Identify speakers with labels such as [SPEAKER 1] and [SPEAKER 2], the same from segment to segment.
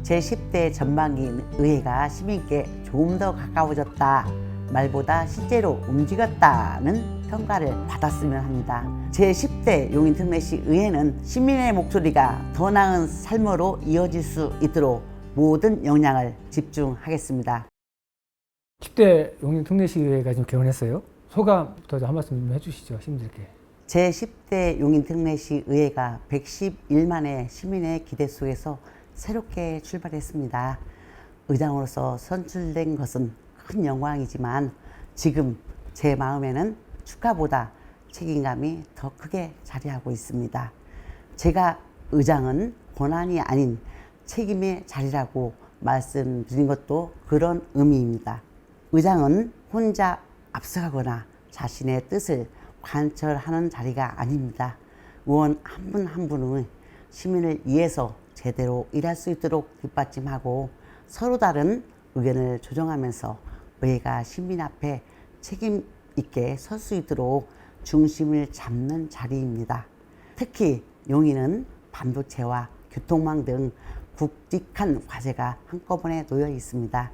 [SPEAKER 1] 제10대 전반기 의회가 시민께 조금 더 가까워졌다 말보다 실제로 움직였다는 평가를 받았으면 합니다. 제10대 용인특례시 의회는 시민의 목소리가 더 나은 삶으로 이어질 수 있도록 모든 역량을 집중하겠습니다.
[SPEAKER 2] 10대 용인특례시 의회가 지금 개원했어요. 소감부터 한 말씀 좀 해주시죠, 시민들께.
[SPEAKER 1] 제10대 용인특례시 의회가 111만의 시민의 기대 속에서 새롭게 출발했습니다. 의장으로서 선출된 것은 큰 영광이지만 지금 제 마음에는 축하보다 책임감이 더 크게 자리하고 있습니다. 제가 의장은 권한이 아닌 책임의 자리라고 말씀드린 것도 그런 의미입니다. 의장은 혼자 앞서가거나 자신의 뜻을 관철하는 자리가 아닙니다. 의원 한 분 한 분은 시민을 위해서 제대로 일할 수 있도록 뒷받침하고 서로 다른 의견을 조정하면서 의회가 시민 앞에 책임 있게 설 수 있도록 중심을 잡는 자리입니다. 특히 용인은 반도체와 교통망 등 굵직한 과제가 한꺼번에 놓여 있습니다.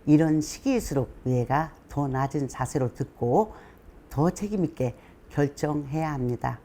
[SPEAKER 1] 이런 시기일수록 의회가 더 낮은 자세로 듣고 더 책임 있게 결정해야 합니다.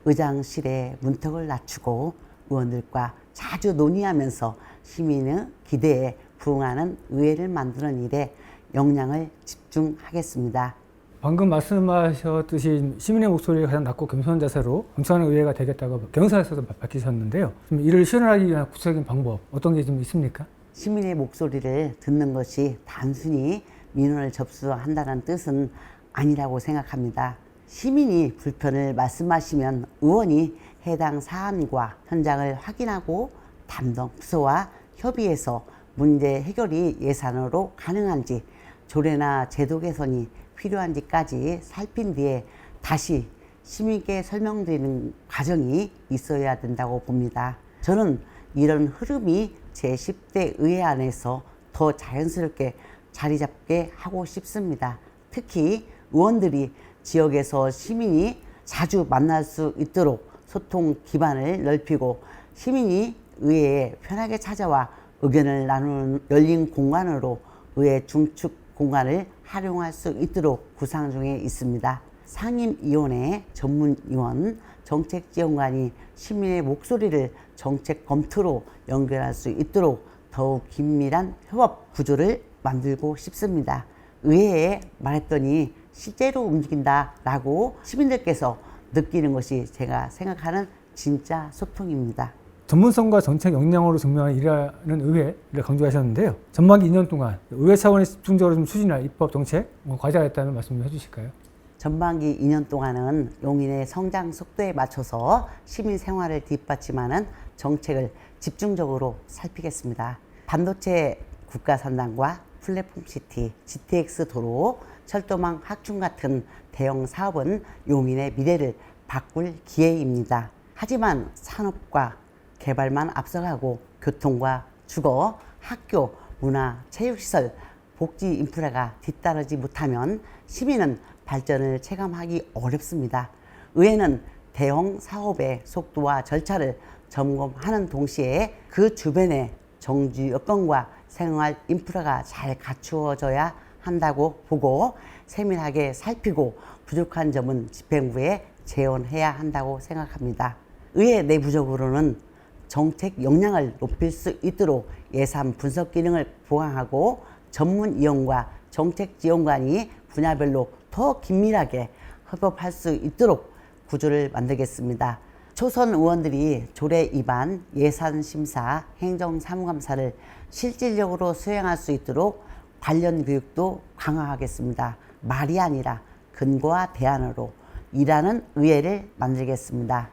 [SPEAKER 1] 의장실의 문턱을 낮추고 의원들과 자주 논의하면서 시민의 기대에 부응하는 의회를 만드는 일에 역량을 집중하겠습니다.
[SPEAKER 2] 방금 말씀하셨듯이 시민의 목소리가 가장 낮고 겸손한 자세로 감수하는 의회가 되겠다고 경사에서도 밝히셨는데요. 좀 이를 실현하기 위한 구체적인 방법 어떤 게 좀 있습니까?
[SPEAKER 1] 시민의 목소리를 듣는 것이 단순히 민원을 접수한다는 뜻은 아니라고 생각합니다. 시민이 불편을 말씀하시면 의원이 해당 사안과 현장을 확인하고 담당 부서와 협의해서 문제 해결이 예산으로 가능한지 조례나 제도 개선이 필요한지까지 살핀 뒤에 다시 시민께 설명드리는 과정이 있어야 된다고 봅니다. 저는 이런 흐름이 제10대 의회 안에서 더 자연스럽게 자리 잡게 하고 싶습니다. 특히 의원들이 지역에서 시민이 자주 만날 수 있도록 소통 기반을 넓히고 시민이 의회에 편하게 찾아와 의견을 나누는 열린 공간으로 의회 중축 공간을 활용할 수 있도록 구상 중에 있습니다. 상임위원회 전문위원, 정책지원관이 시민의 목소리를 정책 검토로 연결할 수 있도록 더욱 긴밀한 협업 구조를 만들고 싶습니다. 의회에 말했더니 실제로 움직인다라고 시민들께서 느끼는 것이 제가 생각하는 진짜 소통입니다.
[SPEAKER 2] 전문성과 정책 역량으로 증명한 일하는 의회를 강조하셨는데요. 전반기 2년 동안 의회 차원에서 집중적으로 좀 추진할 입법 정책, 과제가 있다면 말씀 좀 해주실까요?
[SPEAKER 1] 전반기 2년 동안은 용인의 성장 속도에 맞춰서 시민 생활을 뒷받침하는 정책을 집중적으로 살피겠습니다. 반도체 국가산단과 플랫폼시티, GTX 도로, 철도망 확충 같은 대형 사업은 용인의 미래를 바꿀 기회입니다. 하지만 산업과 개발만 앞서가고 교통과 주거, 학교, 문화, 체육시설, 복지 인프라가 뒤따르지 못하면 시민은 발전을 체감하기 어렵습니다. 의회는 대형 사업의 속도와 절차를 점검하는 동시에 그 주변에 정주 여건과 생활 인프라가 잘 갖추어져야 한다고 보고 세밀하게 살피고 부족한 점은 집행부에 재원해야 한다고 생각합니다. 의회 내부적으로는 정책 역량을 높일 수 있도록 예산 분석 기능을 보강하고 전문위원과 정책지원관이 분야별로 더 긴밀하게 협업할 수 있도록 구조를 만들겠습니다. 초선 의원들이 조례 위반, 예산 심사, 행정 사무감사를 실질적으로 수행할 수 있도록 관련 교육도 강화하겠습니다. 말이 아니라 근거와 대안으로 일하는 의회를 만들겠습니다.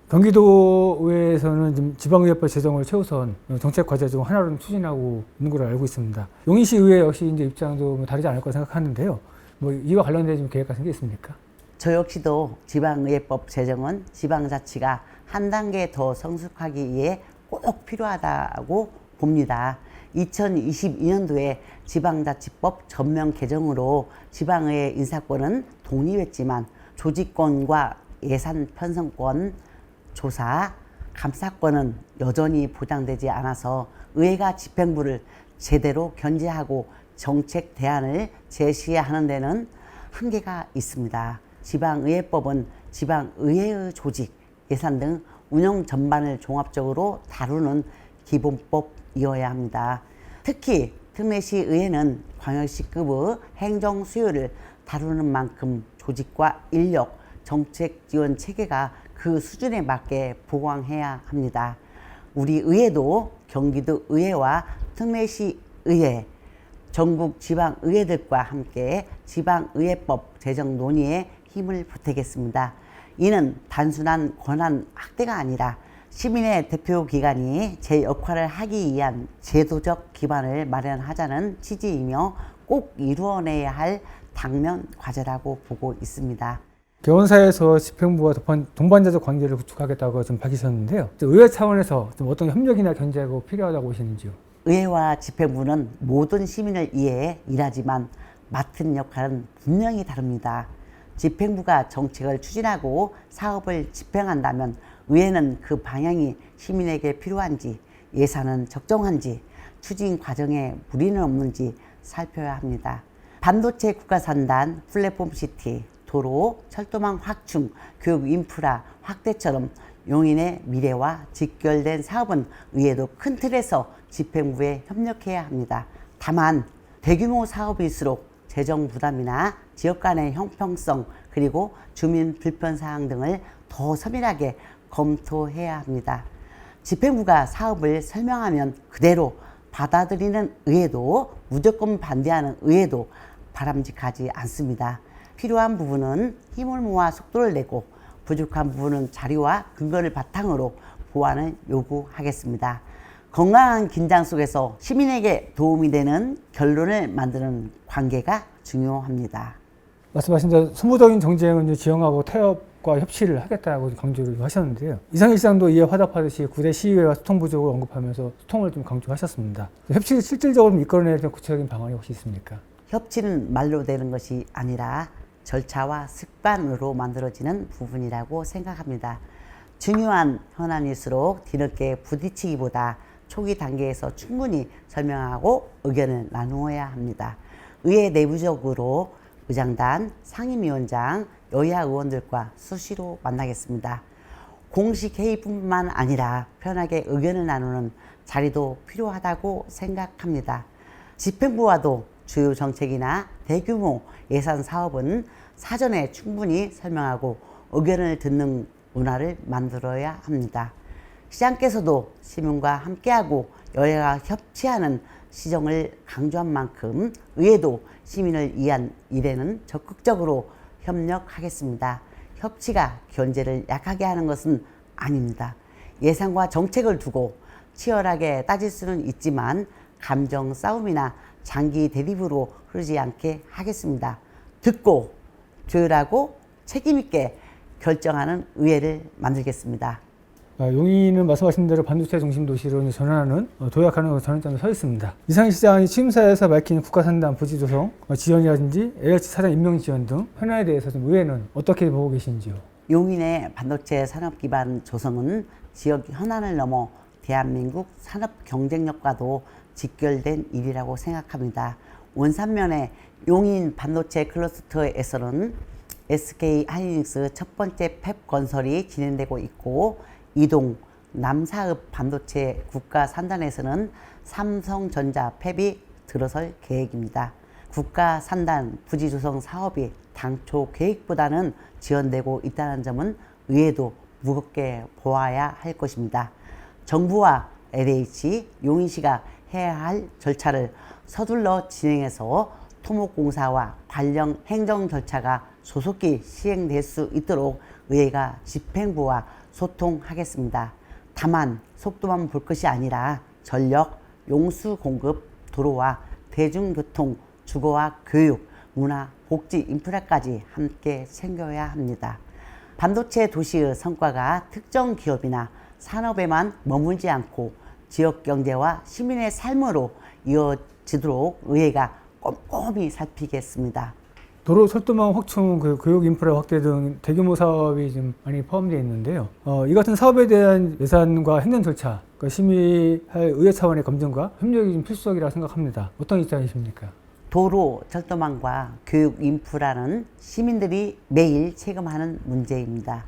[SPEAKER 2] 경기도의회에서는 지금 지방의회법 제정을 최우선 정책 과제 중 하나로 추진하고 있는 걸로 알고 있습니다. 용인시 의회 역시 이제 입장도 다르지 않을 거라 생각하는데요. 이와 관련된 좀 계획 같은 게 있습니까?
[SPEAKER 1] 저 역시도 지방의회법 제정은 지방자치가 한 단계 더 성숙하기 위해 꼭 필요하다고 봅니다. 2022년도에 지방자치법 전면 개정으로 지방의회 인사권은 독립했지만 조직권과 예산 편성권, 조사, 감사권은 여전히 보장되지 않아서 의회가 집행부를 제대로 견제하고 정책 대안을 제시하는 데는 한계가 있습니다. 지방의회법은 지방의회의 조직, 예산 등 운영 전반을 종합적으로 다루는 기본법이어야 합니다. 특히 특례시 의회는 광역시급의 행정 수요를 다루는 만큼 조직과 인력, 정책 지원 체계가 그 수준에 맞게 보강해야 합니다. 우리 의회도 경기도 의회와 특례시 의회, 전국 지방의회들과 함께 지방의회법 제정 논의에 힘을 보태겠습니다. 이는 단순한 권한 확대가 아니라 시민의 대표기관이 제 역할을 하기 위한 제도적 기반을 마련하자는 취지이며 꼭 이루어내야 할 당면 과제라고 보고 있습니다.
[SPEAKER 2] 개원사에서 집행부와 동반자적 관계를 구축하겠다고 좀 밝히셨는데요. 의회 차원에서 좀 어떤 협력이나 견제가 필요하다고 보시는지요?
[SPEAKER 1] 의회와 집행부는 모든 시민을 위해 일하지만 맡은 역할은 분명히 다릅니다. 집행부가 정책을 추진하고 사업을 집행한다면 의회는 그 방향이 시민에게 필요한지, 예산은 적정한지, 추진 과정에 무리는 없는지 살펴야 합니다. 반도체 국가산단, 플랫폼시티, 도로, 철도망 확충, 교육 인프라 확대처럼 용인의 미래와 직결된 사업은 의회도 큰 틀에서 집행부에 협력해야 합니다. 다만 대규모 사업일수록 재정 부담이나 지역 간의 형평성 그리고 주민 불편 사항 등을 더 서밀하게 검토해야 합니다. 집행부가 사업을 설명하면 그대로 받아들이는 의회도 무조건 반대하는 의회도 바람직하지 않습니다. 필요한 부분은 힘을 모아 속도를 내고 부족한 부분은 자료와 근거를 바탕으로 보완을 요구하겠습니다. 건강한 긴장 속에서 시민에게 도움이 되는 결론을 만드는 관계가 중요합니다.
[SPEAKER 2] 말씀하신 대로 소모적인 정쟁은 지역하고 태업과 협치를 하겠다고 강조를 하셨는데요. 이상일 시장도 이에 화답하듯이 9대 시의회와 소통 부족을 언급하면서 소통을 좀 강조하셨습니다. 협치를 실질적으로 이끌어낼 구체적인 방안이 혹시 있습니까?
[SPEAKER 1] 협치는 말로 되는 것이 아니라 절차와 습관으로 만들어지는 부분이라고 생각합니다. 중요한 현안일수록 뒤늦게 부딪히기보다 초기 단계에서 충분히 설명하고 의견을 나누어야 합니다. 의회 내부적으로 의장단, 상임위원장, 여야 의원들과 수시로 만나겠습니다. 공식 회의뿐만 아니라 편하게 의견을 나누는 자리도 필요하다고 생각합니다. 집행부와도 주요 정책이나 대규모 예산 사업은 사전에 충분히 설명하고 의견을 듣는 문화를 만들어야 합니다. 시장께서도 시민과 함께하고 여야가 협치하는 시정을 강조한 만큼 의회도 시민을 위한 일에는 적극적으로 협력하겠습니다. 협치가 견제를 약하게 하는 것은 아닙니다. 예산과 정책을 두고 치열하게 따질 수는 있지만 감정 싸움이나 장기 대립으로 흐르지 않게 하겠습니다. 듣고 조율하고 책임있게 결정하는 의회를 만들겠습니다.
[SPEAKER 2] 용인은 말씀하신 대로 반도체 중심 도시로 전환하는 도약하는 전환점에 서 있습니다. 이상일 시장이 취임사에서 밝힌 국가산단 부지 조성 지원이라든지 LH 사장 임명 지원 등 현안에 대해서 좀 의회는 어떻게 보고 계신지요?
[SPEAKER 1] 용인의 반도체 산업 기반 조성은 지역 현안을 넘어 대한민국 산업 경쟁력과도 직결된 일이라고 생각합니다. 원산면의 용인 반도체 클러스터에서는 SK 하이닉스 첫 번째 팹 건설이 진행되고 있고 이동 남사읍 반도체 국가산단에서는 삼성전자 팹이 들어설 계획입니다. 국가산단 부지 조성 사업이 당초 계획보다는 지연되고 있다는 점은 의회도 무겁게 보아야 할 것입니다. 정부와 LH, 용인시가 해야 할 절차를 서둘러 진행해서 토목공사와 관련 행정 절차가 조속히 시행될 수 있도록 의회가 집행부와 소통하겠습니다. 다만 속도만 볼 것이 아니라 전력, 용수 공급, 도로와 대중교통, 주거와 교육, 문화, 복지 인프라까지 함께 챙겨야 합니다. 반도체 도시의 성과가 특정 기업이나 산업에만 머물지 않고 지역 경제와 시민의 삶으로 이어지도록 의회가 꼼꼼히 살피겠습니다.
[SPEAKER 2] 도로 철도망 확충, 교육 인프라 확대 등 대규모 사업이 좀 많이 포함되어 있는데요. 이 같은 사업에 대한 예산과 행정 절차, 심의할 의회 차원의 검증과 협력이 좀 필수적이라고 생각합니다. 어떤 입장이십니까?
[SPEAKER 1] 도로, 철도망과 교육 인프라는 시민들이 매일 체감하는 문제입니다.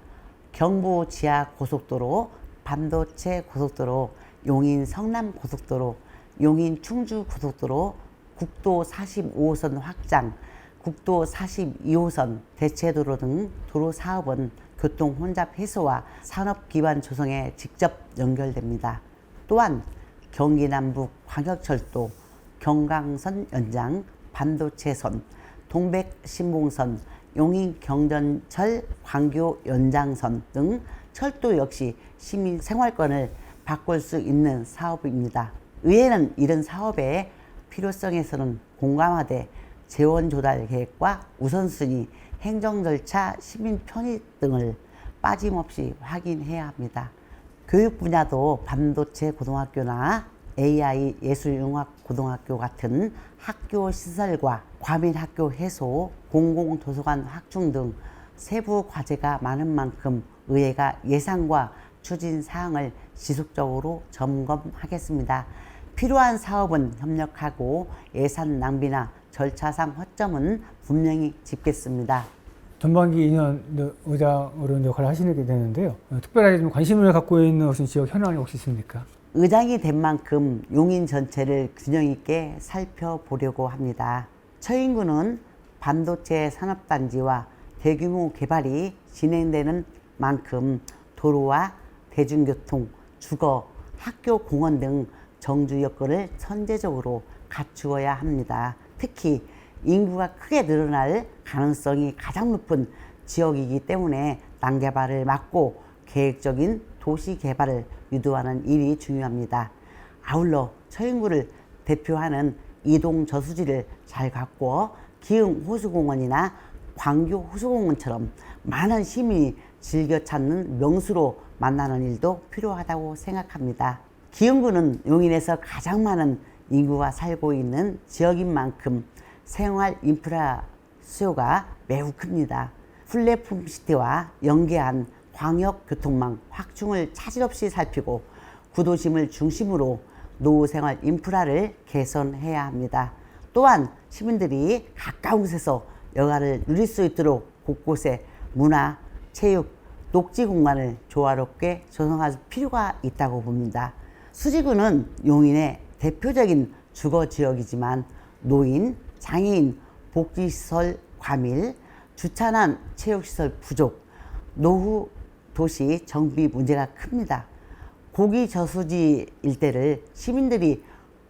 [SPEAKER 1] 경부 지하 고속도로, 반도체 고속도로, 용인 성남 고속도로, 용인 충주 고속도로, 국도 45호선 확장, 국도 42호선 대체도로 등 도로 사업은 교통 혼잡 해소와 산업 기반 조성에 직접 연결됩니다. 또한 경기 남북 광역철도, 경강선 연장, 반도체선, 동백신봉선, 용인 경전철 광교 연장선 등 철도 역시 시민 생활권을 바꿀 수 있는 사업입니다. 의회는 이런 사업의 필요성에서는 공감하되 재원 조달 계획과 우선순위, 행정 절차, 시민 편의 등을 빠짐없이 확인해야 합니다. 교육 분야도 반도체 고등학교나 AI 예술융합고등학교 같은 학교 시설과 과밀학교 해소, 공공도서관 확충 등 세부 과제가 많은 만큼 의회가 예산과 추진 사항을 지속적으로 점검하겠습니다. 필요한 사업은 협력하고 예산 낭비나 절차상 허점은 분명히 짚겠습니다.
[SPEAKER 2] 전반기 2년 의장으로 역할을 하시게 되는데요. 특별하게 좀 관심을 갖고 있는 무슨 지역 현안이 혹시 있습니까?
[SPEAKER 1] 의장이 된 만큼 용인 전체를 균형 있게 살펴보려고 합니다. 처인구는 반도체 산업단지와 대규모 개발이 진행되는 만큼 도로와 대중교통, 주거, 학교, 공원 등 정주 여건을 선제적으로 갖추어야 합니다. 특히 인구가 크게 늘어날 가능성이 가장 높은 지역이기 때문에 난개발을 막고 계획적인 도시 개발을 유도하는 일이 중요합니다. 아울러 처인구를 대표하는 이동 저수지를 잘 가꾸어 기흥 호수공원이나 광교 호수공원처럼 많은 시민이 즐겨 찾는 명소로 만나는 일도 필요하다고 생각합니다. 기흥구는 용인에서 가장 많은 인구가 살고 있는 지역인 만큼 생활 인프라 수요가 매우 큽니다. 플랫폼 시티와 연계한 광역교통망 확충을 차질 없이 살피고 구도심을 중심으로 노후생활 인프라를 개선해야 합니다. 또한 시민들이 가까운 곳에서 여가를 누릴 수 있도록 곳곳에 문화, 체육, 녹지 공간을 조화롭게 조성할 필요가 있다고 봅니다. 수지구는 용인의 대표적인 주거지역이지만 노인, 장애인, 복지시설 과밀, 주차난 체육시설 부족, 노후 도시 정비 문제가 큽니다. 고기 저수지 일대를 시민들이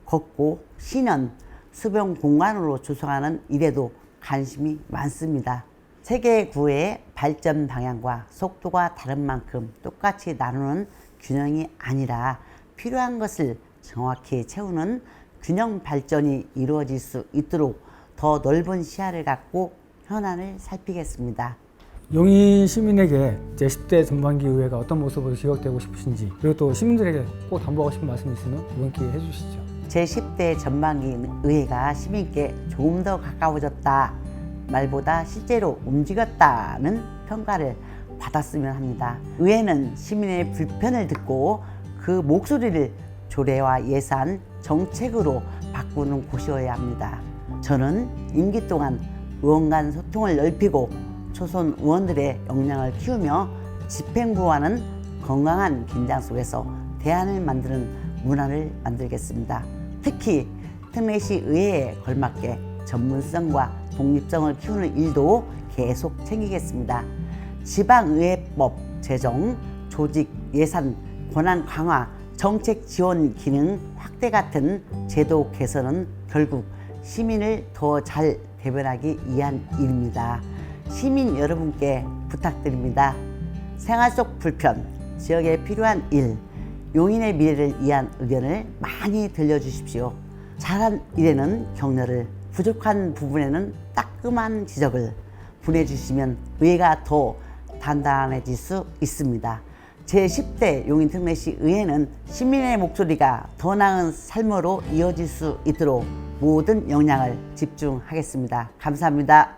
[SPEAKER 1] 걷고 쉬는 수변 공간으로 조성하는 일에도 관심이 많습니다. 세계구의 발전 방향과 속도가 다른 만큼 똑같이 나누는 균형이 아니라 필요한 것을 정확히 채우는 균형 발전이 이루어질 수 있도록 더 넓은 시야를 갖고 현안을 살피겠습니다.
[SPEAKER 2] 용인 시민에게 제10대 전반기 의회가 어떤 모습으로 기억되고 싶으신지, 그리고 또 시민들에게 꼭 당부하고 싶은 말씀이 있으면 이번 기회에 해주시죠.
[SPEAKER 1] 제10대 전반기 의회가 시민께 조금 더 가까워졌다 말보다 실제로 움직였다는 평가를 받았으면 합니다. 의회는 시민의 불편을 듣고 그 목소리를 조례와 예산, 정책으로 바꾸는 곳이어야 합니다. 저는 임기 동안 의원 간 소통을 넓히고 초선 의원들의 역량을 키우며 집행부와는 건강한 긴장 속에서 대안을 만드는 문화를 만들겠습니다. 특히 특례시 의회에 걸맞게 전문성과 독립성을 키우는 일도 계속 챙기겠습니다. 지방의회법 제정, 조직, 예산, 권한 강화, 정책 지원 기능 확대 같은 제도 개선은 결국 시민을 더 잘 대변하기 위한 일입니다. 시민 여러분께 부탁드립니다. 생활 속 불편, 지역에 필요한 일, 용인의 미래를 위한 의견을 많이 들려주십시오. 잘한 일에는 격려를, 부족한 부분에는 따끔한 지적을 보내주시면 의회가 더 단단해질 수 있습니다. 제10대 용인특례시 의회는 시민의 목소리가 더 나은 삶으로 이어질 수 있도록 모든 역량을 집중하겠습니다. 감사합니다.